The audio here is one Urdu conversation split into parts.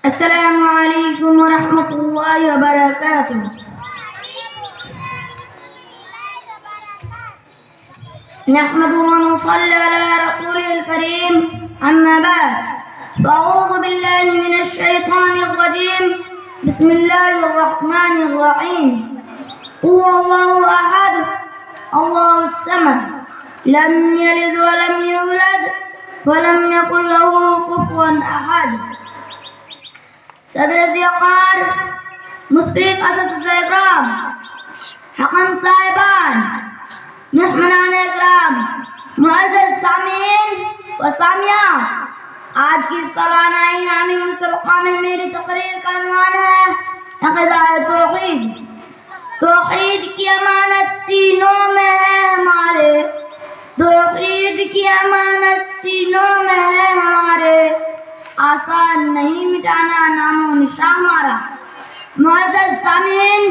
السلام علیکم ورحمۃ اللہ وبرکاتہ. نحمده ونصلي على رسوله الكريم. أما بعد، فأعوذ بالله من الشيطان الرجيم. بسم الله الرحمن الرحيم. هو الله أحد الله الصمد لم يلد ولم يولد ولم يكن له كفوا أحد. صدر ذیقار، مشفق اساتذہ اکرام، حکم صاحبان، مہمانان اکرام، معزز سامعین و سامعات، آج کی سالانہ انعامی مسابقہ میں میری تقریر کا عنوان ہے عقیدہ توحید. توحید کی امانت سینوں میں ہے ہمارے، توحید کی امانت سینوں میں ہے ہمارے، آسان نہیں مٹانا نام و نشان ہمارا. معزز سامعین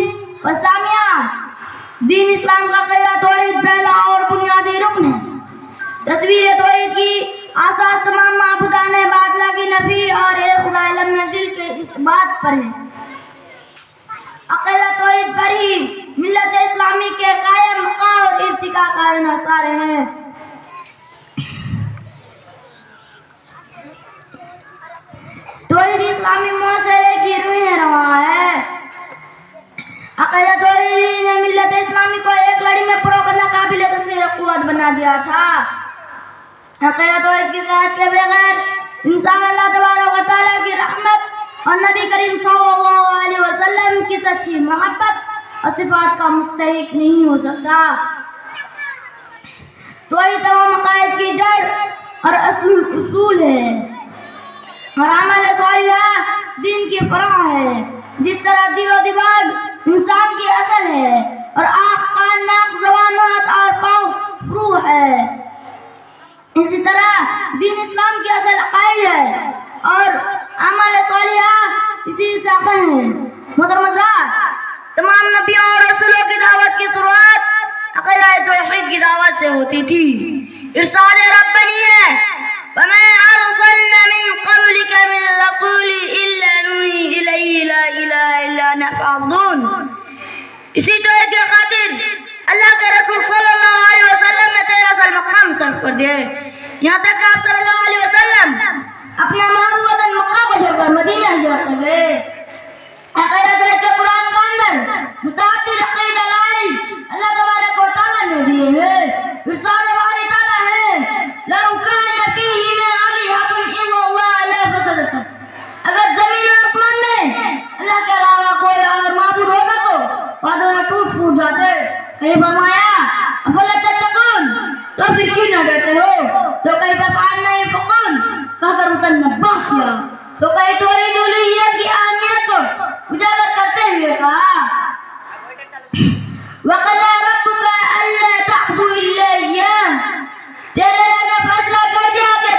و سامعات، دین اسلام کا عقیدہ توحید پہلا اور بنیادی رکن ہے. تصویر توحید کی آساس تمام معبودان باطلہ کی نفی اور ایک خدا علم میں دل کے اثبات پر ہے. عقیدہ توحید پر ہی ملت اسلامی کے قائم مقام اور ارتقاء کا انحصار ہے. توحید اسلامی معاشرے کی روح رواں ہے. عقیدہ توحید نے ملت اسلامی کو ایک لڑی میں پرو کرنا قابل تصویر قوت بنا دیا تھا. عقیدہ توحید کی صحت کے بغیر انسان اللہ تبارک و تعالیٰ کی رحمت اور نبی کریم صلی اللہ علیہ وسلم کی سچی محبت اور صفات کا مستحق نہیں ہو سکتا. توحید تمام عقائد کی جڑ اور اصول ہے اور عمل صالحہ دین کی فرع ہے. جس طرح دل و دماغ انسان کی اصل ہے اور آنکھ کان ناک زبان ہاتھ اور پاؤں روح ہے، اسی طرح دین اسلام کی اصل عقائد ہے اور عمل صالحہ اسی ساخن ہے. محترم حضرات، تمام نبیوں اور رسولوں کی دعوت کی شروعات عقیدہ توحید کی دعوت سے ہوتی تھی. ارشاد ربانی ہے، وَمَا أَرْسَلْنَا مِن قَبْلِكَ مِن رَّسُولٍ إِلَّا نُوحِي إِلَيْهِ لَا إِلَٰهَ إِلَّا أَنَا فَاعْبُدُونِ. اسی توحید کی خاطر اللہ کے رسول صلی اللہ علیہ وسلم نے 13 سال مقام صرف کر دیے، یہاں تک کہ آپ صلی اللہ علیہ وسلم اپنا محبوب وطن مکہ کو چھوڑ کر مدینہ ہجرت کر گئے. عقیدہ توحید کے قرآن کے اندر متعدد عقیدہ لائی اللہ تبارک و تعالیٰ نے دیے ہیں. ارشاد باری تعالیٰ ہے، لَوْ كَانَ فِيهِمَا آلِهَةٌ إِلَّا اللَّهُ لَفَسَدَتَا. اگر زمین و آسمان میں اللہ کے علاوہ کوئی اور معبود ہوتا تو وعدوں نہ ٹوٹ پھوٹ جاتے. کہیں فرمایا افلا تتقون، تو پھر کیوں نہ ڈرتے ہو. تو کہیں فَفَعَلْنَا يَفْقُونَ کہہ کر متنبہ کیا. تو کہیں توحید الوہیت کی اہمیت کو اجاگر کرتے ہوئے کہا، وَقَضَىٰ رَبُّكَ أَلَّا تَعْبُدُوا إِلَّا إِيَّاهُ. تیرے رب نے فیصلہ کر دیا کہ